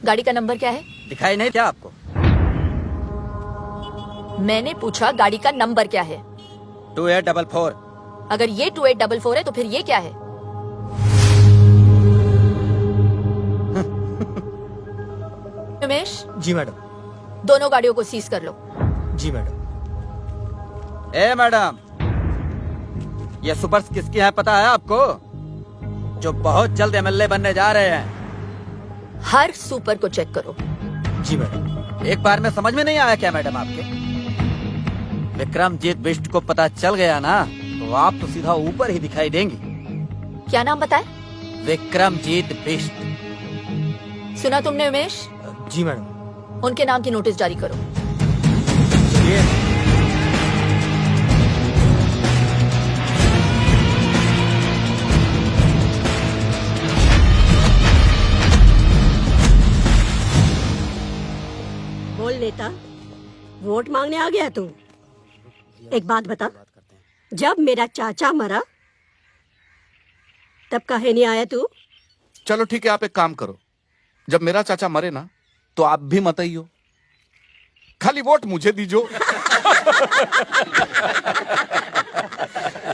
गाड़ी का नंबर क्या है? दिखाई नहीं क्या आपको? मैंने पूछा गाड़ी का नंबर क्या है? 2844। अगर ये 2844 है तो फिर ये क्या है? उमेश, जी मैडम। दोनों गाड़ियों को सीज कर लो। जी मैडम। ए मैडम, ये सुपर्स किसकी हैं पता है आपको? जो बहुत जल्द एमएलए बनने जा रहे हैं। हर सुपर को चेक करो। जी मैडम। एक बार में समझ में नहीं आया क्या मैडम आपके? विक्रमजीत बिष्ट को पता चल गया ना तो आप तो सीधा ऊपर ही दिखाई देंगी। क्या नाम बताए? विक्रमजीत बिष्ट। सुना तुमने उमेश? जी मैडम। उनके नाम की नोटिस जारी करो। चलिए। बोल नेता, वोट मांगने आ गया तू? एक बात बता, जब मेरा चाचा मरा तब काहे नहीं आया तू? चलो ठीक है, आप एक काम करो, जब मेरा चाचा मरे ना तो आप भी मत आइयो, खाली वोट मुझे दीजो।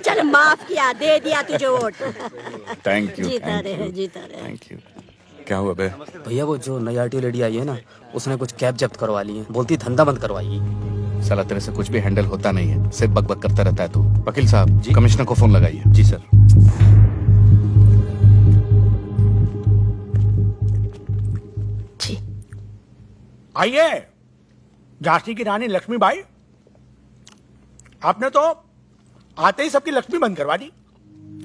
चल माफ किया, दे दिया तुझे वोट। Thank you. जीता रहे, जीता रहे। Thank you. क्या हुआ बे? भैया वो जो नई आरटीओ लेडी आई है ना, उसने कुछ कैब जब्त करवा ली है, बोलती धंधा बंद करवाएगी। साला तेरे से कुछ भी हैंडल होता नहीं है, सिर्फ बकबक करता रहता है तू। वकील साहब जी, कमिश्नर को फोन लगाइए। जी सर। जी। आइए झांसी की रानी लक्ष्मीबाई, आपने तो आते ही सबकी लक्ष्मी बंद करवा दी।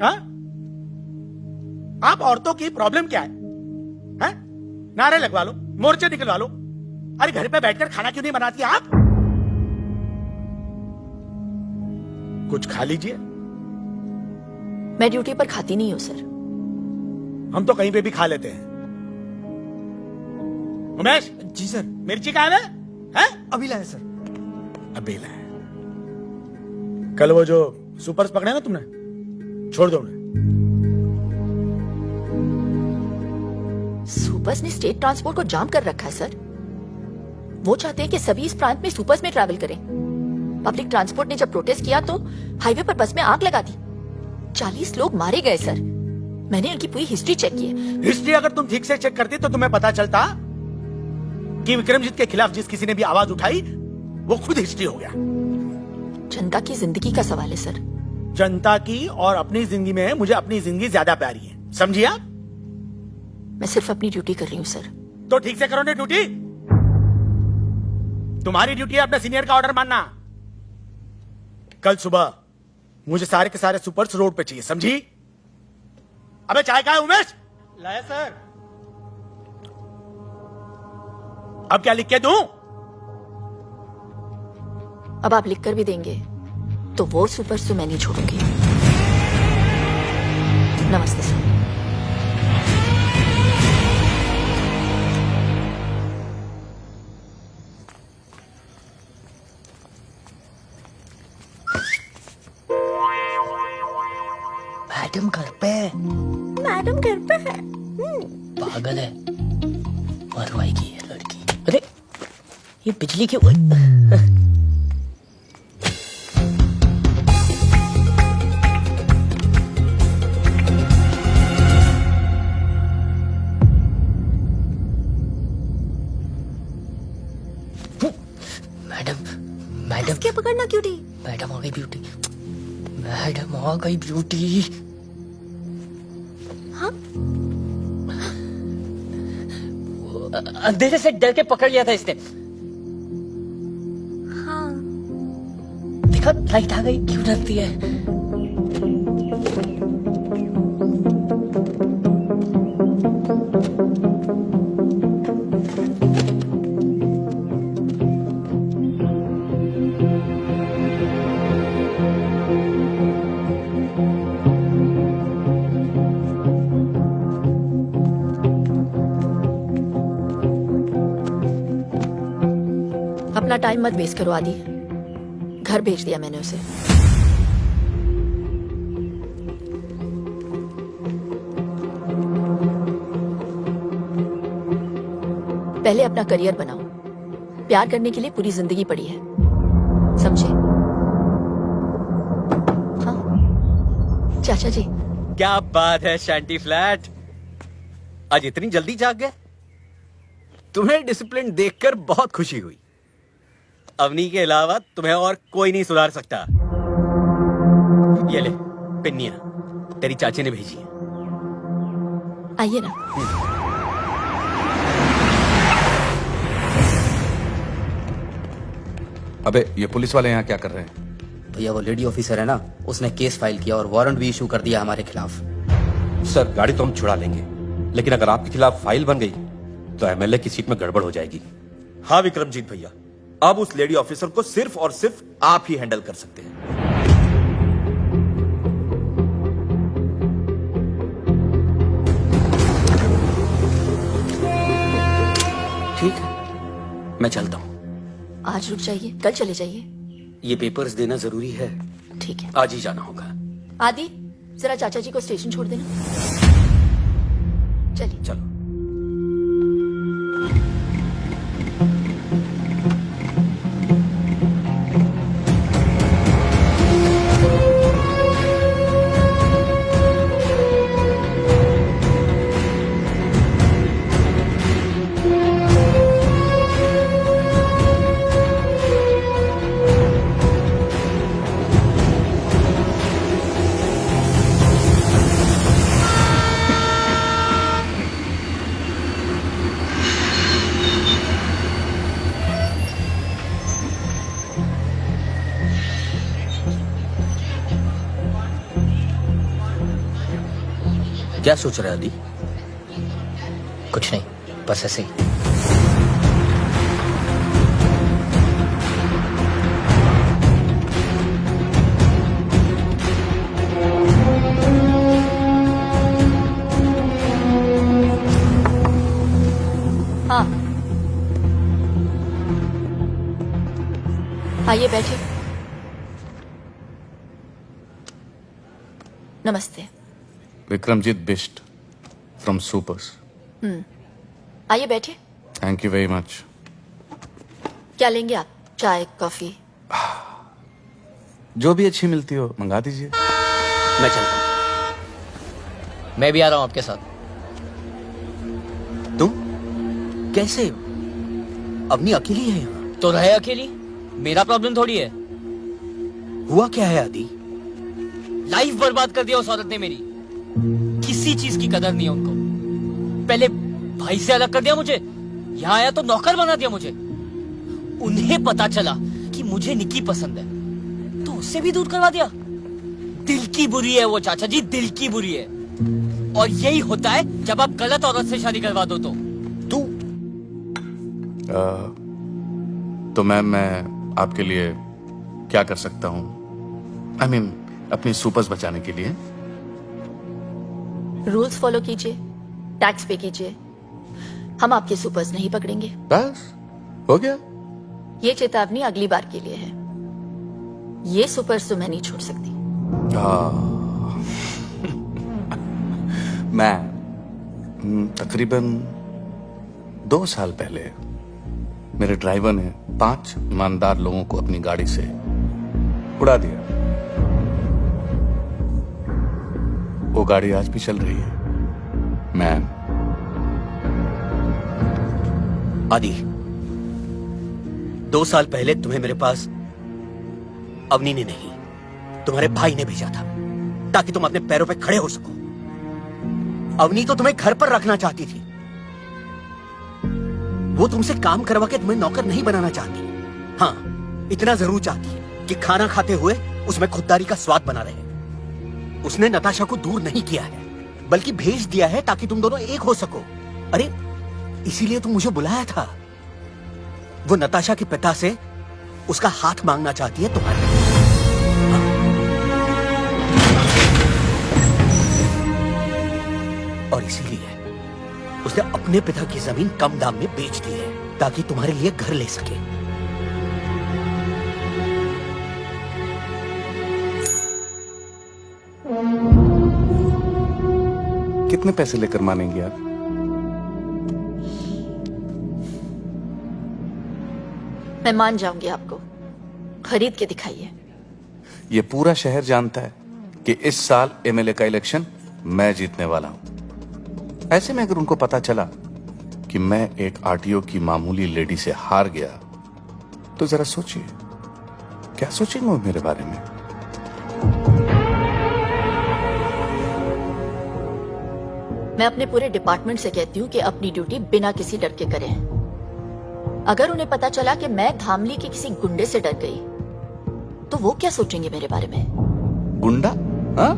हाँ? आप औरतों की प्रॉब्लम क्या है? हैं? नारे लगवा लो, मोर्चे निकलवा लो। अरे घर पे बैठकर खाना क्यों नहीं बनाती आप? कुछ खा लीजिए। मैं ड्यूटी पर खाती नहीं हूँ सर। हम तो कहीं पे भी खा लेते हैं। उमेश। जी सर। मिर्ची कहाँ है? हैं? अभी लाए सर। अभी लाए। कल वो जो सुपर्स पकड़े ना तुमने, छोड़ दो उन्हें। सुपर्स ने स्टेट ट्रांसपोर्ट को जाम कर रखा है सर। वो चाहते हैं कि सभी इस प्रांत में सुपर्स में ट्रैवल करें। पब्लिक ट्रांसपोर्ट ने जब प्रोटेस्ट किया तो हाईवे पर बस में आग लगा दी। 40 लोग मारे गए सर। मैंने उनकी पूरी हिस्ट्री चेक की है। हिस्ट्री अगर तुम ठीक से चेक करती तो तुम्हें पता चलता कि विक्रमजीत के खिलाफ जिस किसी ने भी आवाज उठाई वो खुद हिस्ट्री हो गया। जनता की जिंदगी का सवाल है सर। जनता की और अपनी जिंदगी में मुझे अपनी जिंदगी ज्यादा प्यारी है, समझिए आप? मैं सिर्फ अपनी ड्यूटी कर रही हूँ सर। तो ठीक से करो ना ड्यूटी। तुम्हारी ड्यूटी है अपने सीनियर का ऑर्डर मानना। कल सुबह मुझे सारे के सारे सुपर्स रोड पे चाहिए, समझी? अबे चाय कहाँ है उमेश? लाया सर। अब क्या लिख के दूं? अब आप लिख कर भी देंगे तो वो सुपर्स तो मैं नहीं छोड़ूंगी। नमस्ते सर। मैडम घर पे है। मैडम घर पे है। पागल है, मरवाएगी ये लड़की। अरे ये बिजली क्यों? मैडम क्या पकड़ना क्यों थी? मैडम आ गई ब्यूटी। मैडम आ गई ब्यूटी। हाँ? अंधेरे से डर के पकड़ लिया था इसने। हाँ। देखा लाइट आ गई, क्यों डरती है? अपना टाइम मत वेस्ट करो आदि। घर भेज दिया मैंने उसे। पहले अपना करियर बनाओ। प्यार करने के लिए पूरी जिंदगी पड़ी है, समझे? हाँ चाचा जी। क्या बात है शांति फ्लैट, आज इतनी जल्दी जाग गए? तुम्हें डिसिप्लिन देखकर बहुत खुशी हुई। अवनी के अलावा तुम्हें और कोई नहीं सुधार सकता। ये ले पिन्नियां, तेरी चाची ने भेजी है। आइए ना। अबे ये पुलिस वाले यहाँ क्या कर रहे हैं? भैया वो लेडी ऑफिसर है ना, उसने केस फाइल किया और वारंट भी इशू कर दिया हमारे खिलाफ। सर गाड़ी तो हम छुड़ा लेंगे, लेकिन अगर आपके खिलाफ फाइल बन गई तो एमएलए की सीट में गड़बड़ हो जाएगी। हाँ विक्रमजीत भैया, अब उस लेडी ऑफिसर को सिर्फ और सिर्फ आप ही हैंडल कर सकते हैं। ठीक है, मैं चलता हूँ। आज रुक जाइए, कल चले जाइए। ये पेपर्स देना जरूरी है, ठीक है। आज ही जाना होगा। आदि जरा चाचा जी को स्टेशन छोड़ देना। चलिए। चलो। क्या सोच रहा है अली? कुछ नहीं, बस ऐसे ही। हाँ आइए बैठिए। नमस्ते। Vikramjit Bisht from supers. आइए बैठिए। Thank you very much. क्या लेंगे आप? चाय, कॉफी? जो भी अच्छी मिलती हो मंगा दीजिए। मैं चलता हूँ। मैं भी आ रहा हूँ आपके साथ। तुम कैसे? अवनी अकेली है यहाँ? तो रहे अकेली, मेरा प्रॉब्लम थोड़ी है। हुआ क्या है आदि? लाइफ बर्बाद कर दिया उस औरत ने मेरी। किसी चीज की कदर नहीं है उनको। पहले भाई से अलग कर दिया मुझे, यहाँ आया तो नौकर बना दिया मुझे। उन्हें पता चला कि मुझे निकी पसंद है तो उससे भी दूर करवा दिया। दिल की बुरी है वो चाचा जी, दिल की बुरी है। और यही होता है जब आप गलत औरत से शादी करवा दो तो। तो मैम मैं आपके लिए क्या कर सकता हूँ? आई मीन अपनी सुपर्स बचाने के लिए। रूल्स फॉलो कीजिए, टैक्स पे कीजिए। हम आपके सुपर्स नहीं पकड़ेंगे। बस हो गया। ये चेतावनी अगली बार के लिए है। ये सुपर्स तो मैं नहीं छोड़ सकती। मैं तकरीबन 2 साल पहले मेरे ड्राइवर ने 5 ईमानदार लोगों को अपनी गाड़ी से उड़ा दिया। वो गाड़ी आज भी चल रही है। मैम आदि, 2 साल पहले तुम्हें मेरे पास अवनी ने नहीं, तुम्हारे भाई ने भेजा था ताकि तुम अपने पैरों पे खड़े हो सको। अवनी तो तुम्हें घर पर रखना चाहती थी। वो तुमसे काम करवा के तुम्हें नौकर नहीं बनाना चाहती। हाँ, इतना जरूर चाहती है कि खाना खाते हुए उसमें खुददारी का स्वाद बना रहे। उसने नताशा को दूर नहीं किया है, बल्कि भेज दिया है ताकि तुम दोनों एक हो सको। अरे इसीलिए तुम मुझे बुलाया था। वो नताशा के पिता से उसका हाथ मांगना चाहती है तुम्हारे। और इसीलिए उसने अपने पिता की जमीन कम दाम में बेच दी है ताकि तुम्हारे लिए घर ले सके। कितने पैसे लेकर मानेंगे आप? मैं मान जाऊंगी आपको, खरीद के दिखाइए। ये पूरा शहर जानता है कि इस साल एमएलए का इलेक्शन मैं जीतने वाला हूं। ऐसे में अगर उनको पता चला कि मैं एक आरटीओ की मामूली लेडी से हार गया, तो जरा सोचिए क्या सोचेंगे वो मेरे बारे में। मैं अपने पूरे डिपार्टमेंट से कहती हूँ कि अपनी ड्यूटी बिना किसी डर के करें। अगर उन्हें पता चला कि मैं धामली के किसी गुंडे से डर गई, तो वो क्या सोचेंगे मेरे बारे में? गुंडा? हाँ?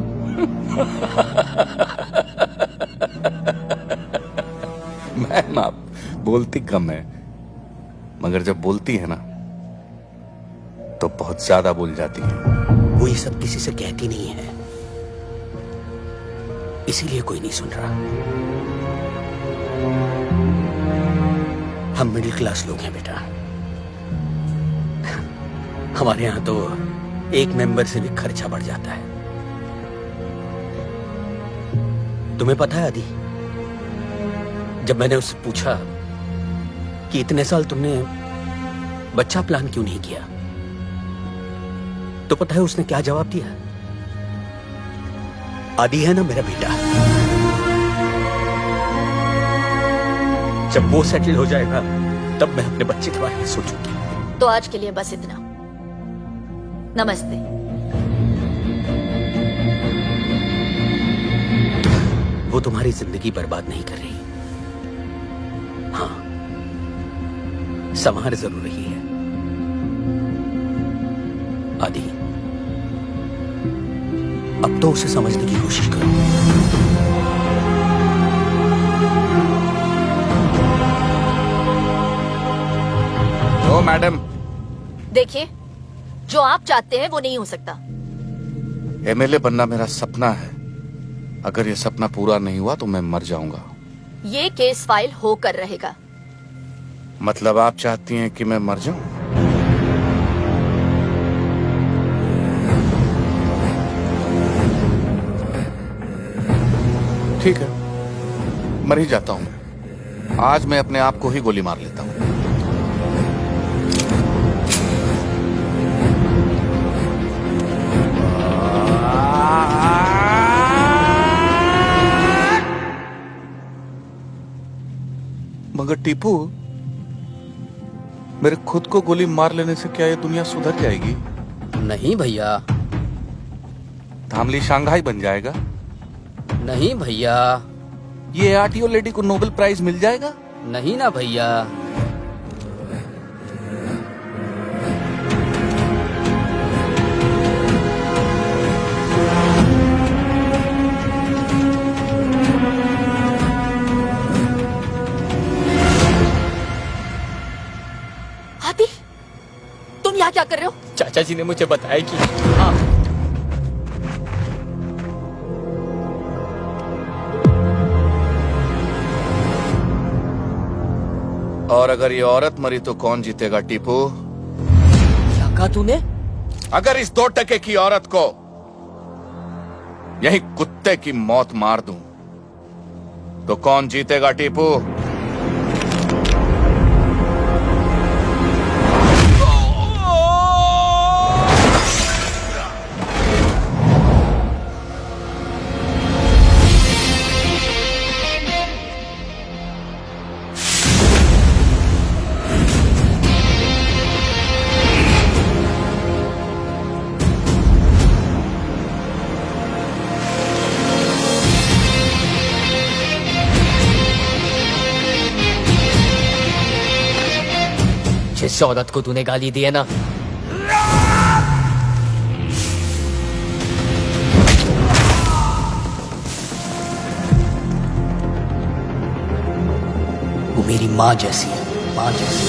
मैम आप बोलती कम है, मगर जब बोलती है ना तो बहुत ज्यादा बोल जाती है। वो ये सब किसी से कहती नहीं है, इसीलिए कोई नहीं सुन रहा। हम मिडिल क्लास लोग हैं बेटा। हमारे यहां तो एक मेंबर से भी खर्चा बढ़ जाता है। तुम्हें पता है आदि, जब मैंने उससे पूछा कि इतने साल तुमने बच्चा प्लान क्यों नहीं किया, तो पता है उसने क्या जवाब दिया? आदि है ना मेरा बेटा, जब वो सेटल हो जाएगा तब मैं अपने बच्चे के बारे में सोचूंगी। तो आज के लिए बस इतना। नमस्ते। वो तुम्हारी जिंदगी बर्बाद नहीं कर रही। हाँ, संभार जरूर रही है। आदि, अब तो उसे समझने की कोशिश करो। ओ मैडम, देखिए, जो आप चाहते हैं वो नहीं हो सकता। एमएलए बनना मेरा सपना है। अगर ये सपना पूरा नहीं हुआ तो मैं मर जाऊंगा। ये केस फाइल होकर रहेगा। मतलब आप चाहती हैं कि मैं मर जाऊं? ठीक है, मर ही जाता हूं। आज मैं अपने आप को ही गोली मार लेता हूं। मगर टीपू, मेरे खुद को गोली मार लेने से क्या ये दुनिया सुधर जाएगी? नहीं भैया, धामली शंघाई बन जाएगा? नहीं भैया, ये आरटीओ लेडी को नोबेल प्राइज मिल जाएगा? नहीं ना भैया। आदि, तुम यहाँ क्या कर रहे हो? चाचा जी ने मुझे बताया कि हाँ, और अगर ये औरत मरी तो कौन जीतेगा टीपू? क्या कहा तूने? अगर इस 2 टके की औरत को यही कुत्ते की मौत मार दूं तो कौन जीतेगा टीपू? जिस औरत को तूने गाली दी है ना, वो मेरी माँ जैसी है, माँ जैसी।